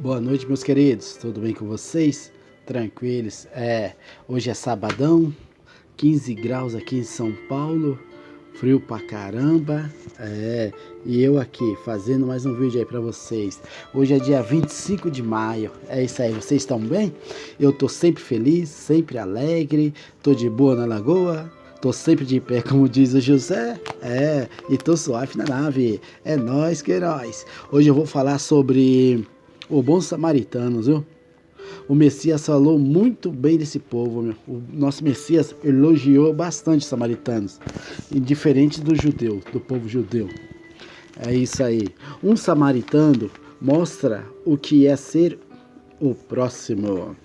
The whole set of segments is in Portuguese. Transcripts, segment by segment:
Boa noite, meus queridos. Tudo bem com vocês? Tranquilos? Hoje é sabadão, 15 graus aqui em São Paulo, frio pra caramba. E eu aqui fazendo mais um vídeo aí pra vocês. Hoje é dia 25 de maio. É isso aí, vocês estão bem? Eu tô sempre feliz, sempre alegre, tô de boa na lagoa. Tô sempre de pé, como diz o José. E tô suave na nave. É nóis, que heróis. Hoje eu vou falar sobre o bom samaritano, viu? O Messias falou muito bem desse povo, meu. O nosso Messias elogiou bastante os samaritanos, diferente do judeu, do povo judeu. É isso aí. Um samaritano mostra o que é ser o próximo.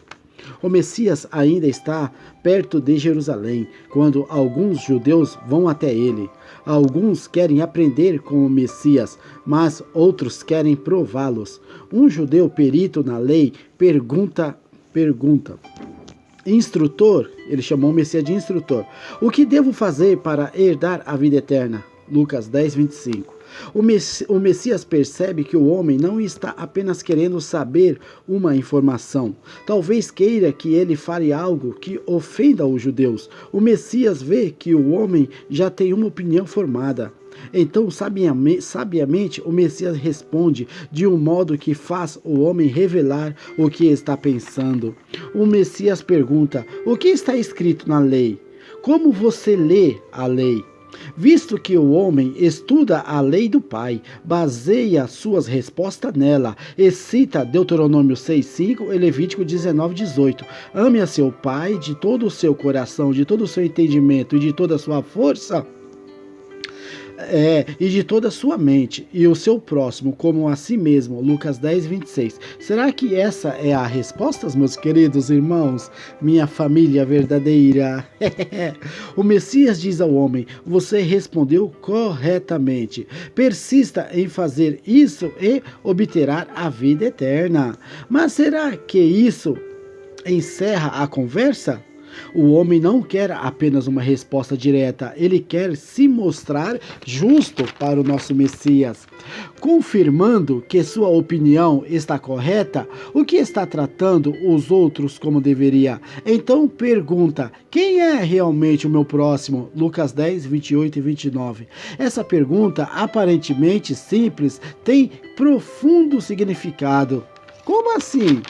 O Messias ainda está perto de Jerusalém, quando alguns judeus vão até ele. Alguns querem aprender com o Messias, mas outros querem prová-los. Um judeu perito na lei pergunta. Instrutor, ele chamou o Messias de instrutor. O que devo fazer para herdar a vida eterna? Lucas 10, 25. O Messias percebe que o homem não está apenas querendo saber uma informação. Talvez queira que ele fale algo que ofenda os judeus. O Messias vê que o homem já tem uma opinião formada. Então, sabiamente, o Messias responde de um modo que faz o homem revelar o que está pensando. O Messias pergunta: o que está escrito na lei? Como você lê a lei? Visto que o homem estuda a lei do Pai, baseia suas respostas nela e cita Deuteronômio 6,5 e Levítico 19,18. Ame a seu pai de todo o seu coração, de todo o seu entendimento e de toda a sua força, e de toda a sua mente, e o seu próximo como a si mesmo. Lucas 10, 26. Será que essa é a resposta, meus queridos irmãos? Minha família verdadeira. O Messias diz ao homem: você respondeu corretamente. Persista em fazer isso e obterá a vida eterna. Mas será que isso encerra a conversa? O homem não quer apenas uma resposta direta, ele quer se mostrar justo para o nosso Messias. Confirmando que sua opinião está correta, o que está tratando os outros como deveria? Então pergunta: quem é realmente o meu próximo? Lucas 10, 28 e 29. Essa pergunta, aparentemente simples, tem profundo significado. Como assim?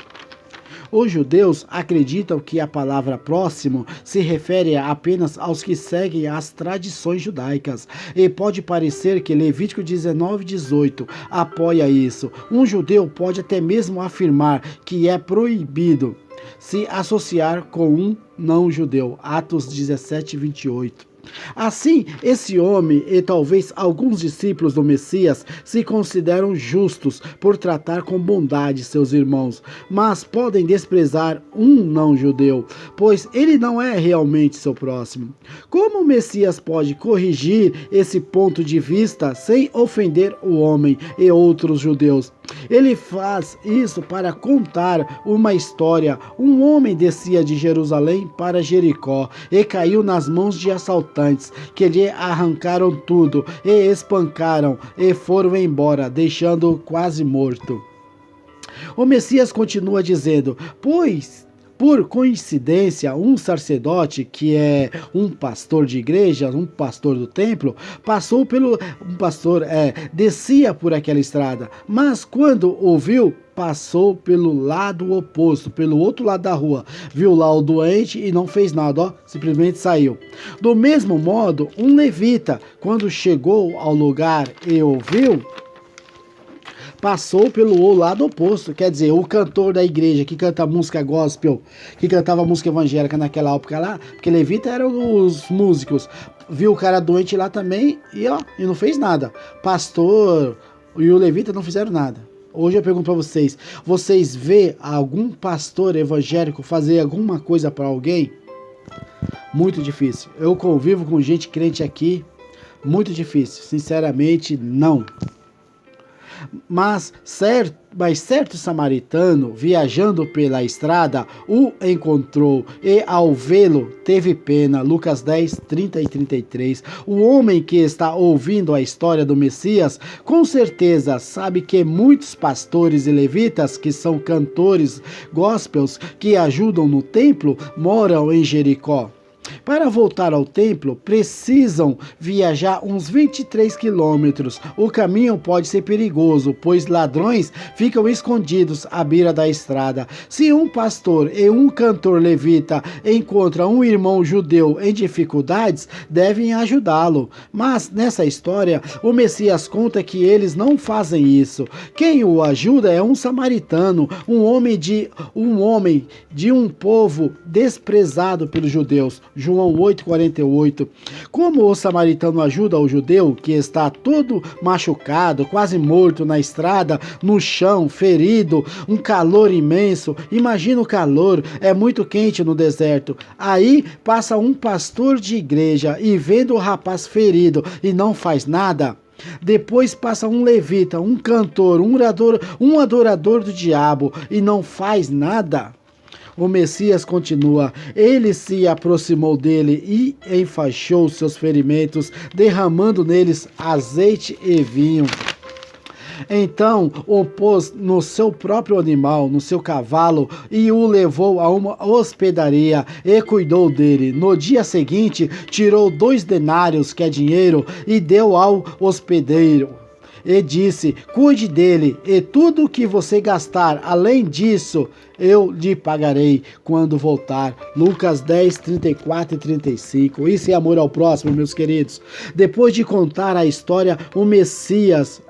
Os judeus acreditam que a palavra próximo se refere apenas aos que seguem as tradições judaicas, e pode parecer que Levítico 19:18 apoia isso. Um judeu pode até mesmo afirmar que é proibido se associar com um não-judeu. Atos 17:28. Assim, esse homem e talvez alguns discípulos do Messias se consideram justos por tratar com bondade seus irmãos, mas podem desprezar um não-judeu, pois ele não é realmente seu próximo. Como o Messias pode corrigir esse ponto de vista sem ofender o homem e outros judeus? Ele faz isso para contar uma história. Um homem descia de Jerusalém para Jericó e caiu nas mãos de assaltantes, que lhe arrancaram tudo e espancaram e foram embora, deixando-o quase morto. O Messias continua dizendo: pois por coincidência, um sacerdote, que é um pastor de igreja, um pastor do templo, descia por aquela estrada, mas quando ouviu, passou pelo lado oposto, pelo outro lado da rua, viu lá o doente e não fez nada, simplesmente saiu. Do mesmo modo, um levita, quando chegou ao lugar e ouviu, passou pelo lado oposto. Quer dizer, o cantor da igreja que canta música gospel, que cantava música evangélica naquela época lá, porque levita eram os músicos, viu o cara doente lá também e não fez nada. Pastor e o levita não fizeram nada. Hoje eu pergunto para vocês vê algum pastor evangélico fazer alguma coisa para alguém? Muito difícil. Eu convivo com gente crente aqui, muito difícil. Sinceramente, não. Mas certo samaritano, viajando pela estrada, o encontrou e, ao vê-lo, teve pena. Lucas 10, 30 e 33. O homem que está ouvindo a história do Messias, com certeza sabe que muitos pastores e levitas, que são cantores gospels que ajudam no templo, moram em Jericó. Para voltar ao templo, precisam viajar uns 23 quilômetros. O caminho pode ser perigoso, pois ladrões ficam escondidos à beira da estrada. Se um pastor e um cantor levita encontram um irmão judeu em dificuldades, devem ajudá-lo. Mas nessa história, o Messias conta que eles não fazem isso. Quem o ajuda é um samaritano, um homem de um povo desprezado pelos judeus. João 8,48. Como o samaritano ajuda o judeu que está todo machucado, quase morto na estrada, no chão, ferido, um calor imenso. Imagina o calor, é muito quente no deserto. Aí passa um pastor de igreja e vendo o rapaz ferido e não faz nada. Depois passa um levita, um cantor, um adorador do diabo e não faz nada. O Messias continua, ele se aproximou dele e enfaixou seus ferimentos, derramando neles azeite e vinho. Então o pôs no seu próprio animal, no seu cavalo, e o levou a uma hospedaria e cuidou dele. No dia seguinte, tirou 2 denários, que é dinheiro, e deu ao hospedeiro. E disse, cuide dele, e tudo o que você gastar, além disso, eu lhe pagarei quando voltar. Lucas 10, 34 e 35. Isso é amor ao próximo, meus queridos. Depois de contar a história, o Messias,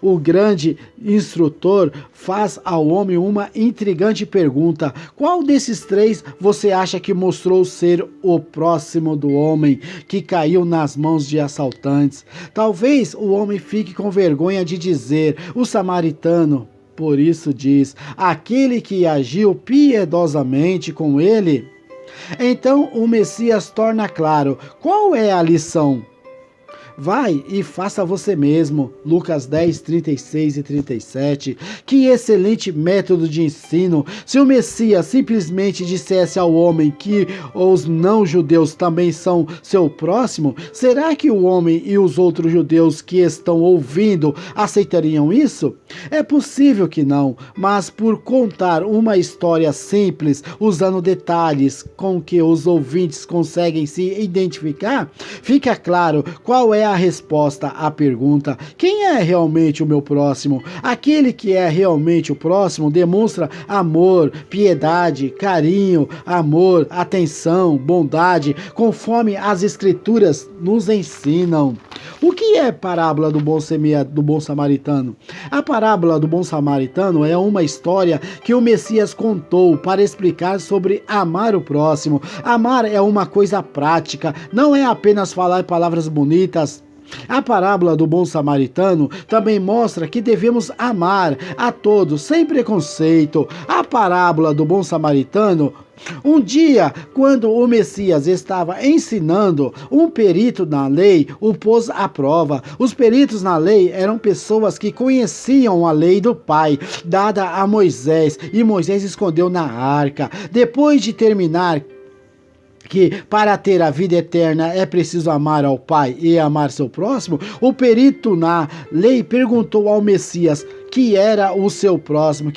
o grande instrutor, faz ao homem uma intrigante pergunta. Qual desses 3 você acha que mostrou ser o próximo do homem que caiu nas mãos de assaltantes? Talvez o homem fique com vergonha de dizer, o samaritano. Por isso diz, aquele que agiu piedosamente com ele. Então o Messias torna claro, qual é a lição? Vai e faça você mesmo. Lucas 10, 36 e 37. Que excelente método de ensino. Se o Messias simplesmente dissesse ao homem que os não-judeus também são seu próximo, será que o homem e os outros judeus que estão ouvindo aceitariam isso? É possível que não, mas por contar uma história simples, usando detalhes com que os ouvintes conseguem se identificar, fica claro qual é a resposta à pergunta: quem é realmente o meu próximo? Aquele que é realmente o próximo demonstra amor, piedade, carinho, amor, atenção, bondade, conforme as escrituras nos ensinam. O que é a parábola do bom samaritano? A parábola do bom samaritano é uma história que o Messias contou para explicar sobre amar o próximo. Amar é uma coisa prática, não é apenas falar palavras bonitas. A parábola do bom samaritano também mostra que devemos amar a todos, sem preconceito. A parábola do bom samaritano, um dia, quando o Messias estava ensinando, um perito na lei o pôs à prova. Os peritos na lei eram pessoas que conheciam a lei do Pai, dada a Moisés, e Moisés escondeu na arca. Depois de terminar que para ter a vida eterna é preciso amar ao Pai e amar seu próximo, o perito na lei perguntou ao Messias quem era o seu próximo.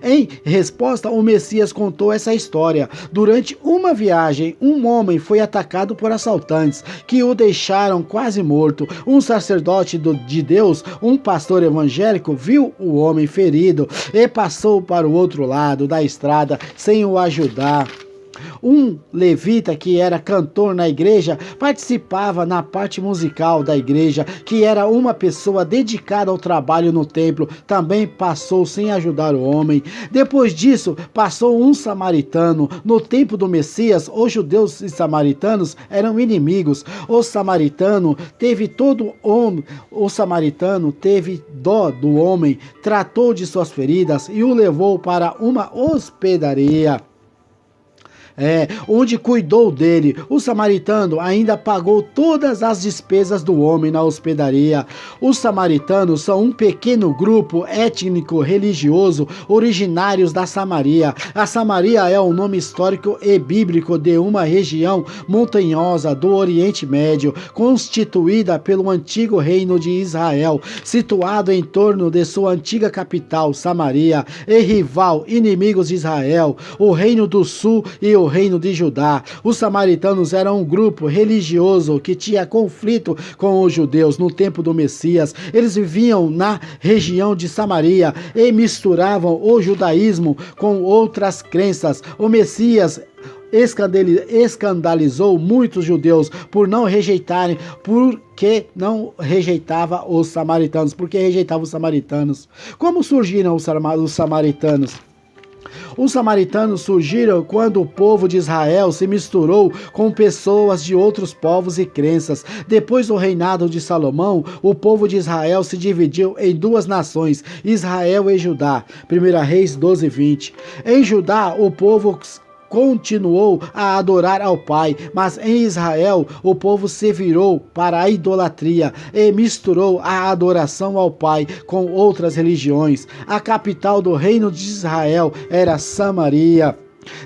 Em resposta, o Messias contou essa história. Durante uma viagem, um homem foi atacado por assaltantes que o deixaram quase morto. Um sacerdote de Deus, um pastor evangélico, viu o homem ferido e passou para o outro lado da estrada sem o ajudar. Um levita que era cantor na igreja participava na parte musical da igreja, que era uma pessoa dedicada ao trabalho no templo, também passou sem ajudar o homem. Depois disso, passou um samaritano. No tempo do Messias, os judeus e samaritanos eram inimigos. O samaritano teve dó do homem, tratou de suas feridas e o levou para uma hospedaria. onde cuidou dele. O samaritano ainda pagou todas as despesas do homem na hospedaria. Os samaritanos são um pequeno grupo étnico-religioso originários da Samaria. A Samaria é o nome histórico e bíblico de uma região montanhosa do Oriente Médio, constituída pelo antigo reino de Israel, situado em torno de sua antiga capital, Samaria, e rival, inimigos de Israel, o reino do sul e o reino de Judá. Os samaritanos eram um grupo religioso que tinha conflito com os judeus no tempo do Messias. Eles viviam na região de Samaria e misturavam o judaísmo com outras crenças. O Messias escandalizou muitos judeus por não rejeitarem, porque não rejeitava os samaritanos, porque rejeitava os samaritanos. Como surgiram os samaritanos? Os samaritanos surgiram quando o povo de Israel se misturou com pessoas de outros povos e crenças. Depois do reinado de Salomão, o povo de Israel se dividiu em duas nações, Israel e Judá. 1 Reis 12:20. Em Judá, o povo continuou a adorar ao Pai, mas em Israel o povo se virou para a idolatria e misturou a adoração ao Pai com outras religiões. A capital do reino de Israel era Samaria.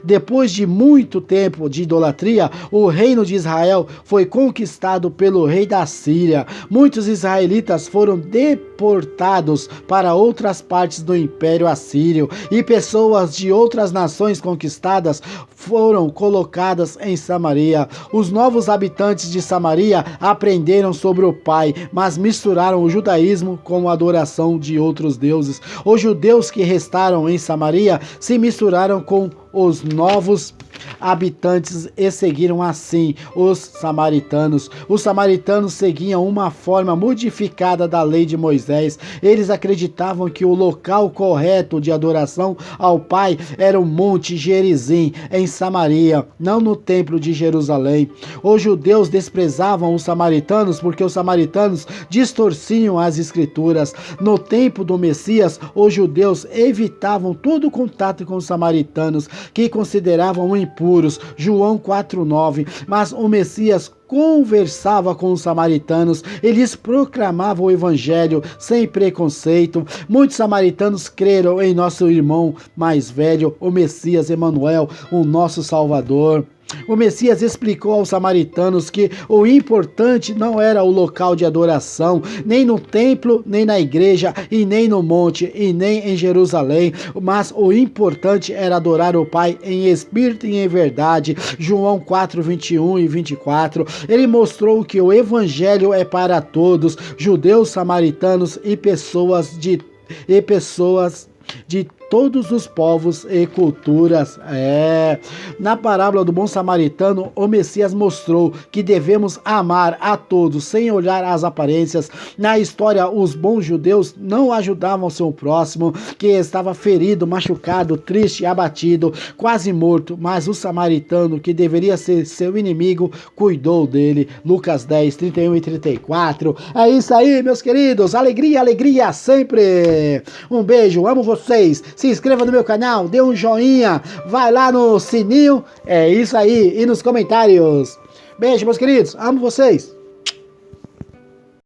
Depois de muito tempo de idolatria, o reino de Israel foi conquistado pelo rei da Síria. Muitos israelitas foram deportados para outras partes do Império Assírio e pessoas de outras nações conquistadas foram colocadas em Samaria. Os novos habitantes de Samaria aprenderam sobre o Pai, mas misturaram o judaísmo com a adoração de outros deuses. Os judeus que restaram em Samaria se misturaram com os novos habitantes e seguiram assim os samaritanos. Os samaritanos seguiam uma forma modificada da lei de Moisés. Eles acreditavam que o local correto de adoração ao Pai era o Monte Gerizim, em Samaria, não no Templo de Jerusalém. Os judeus desprezavam os samaritanos porque os samaritanos distorciam as escrituras. No tempo do Messias, os judeus evitavam todo contato com os samaritanos, que consideravam impuros, João 4:9, mas o Messias conversava com os samaritanos, eles proclamavam o evangelho sem preconceito. Muitos samaritanos creram em nosso irmão mais velho, o Messias Emanuel, o nosso Salvador. O Messias explicou aos samaritanos que o importante não era o local de adoração, nem no templo, nem na igreja, e nem no monte, e nem em Jerusalém, mas o importante era adorar o Pai em espírito e em verdade. João 4:21 e 24. Ele mostrou que o evangelho é para todos, judeus, samaritanos e pessoas de todos os povos e culturas. Na parábola do bom samaritano, o Messias mostrou que devemos amar a todos sem olhar as aparências. Na história, os bons judeus não ajudavam seu próximo, que estava ferido, machucado, triste, abatido, quase morto, mas o samaritano, que deveria ser seu inimigo, cuidou dele. Lucas 10:31 e 34. É isso aí, meus queridos. Alegria, alegria sempre. Um beijo, amo vocês. Se inscreva no meu canal, dê um joinha, vai lá no sininho, é isso aí, e nos comentários. Beijo, meus queridos, amo vocês.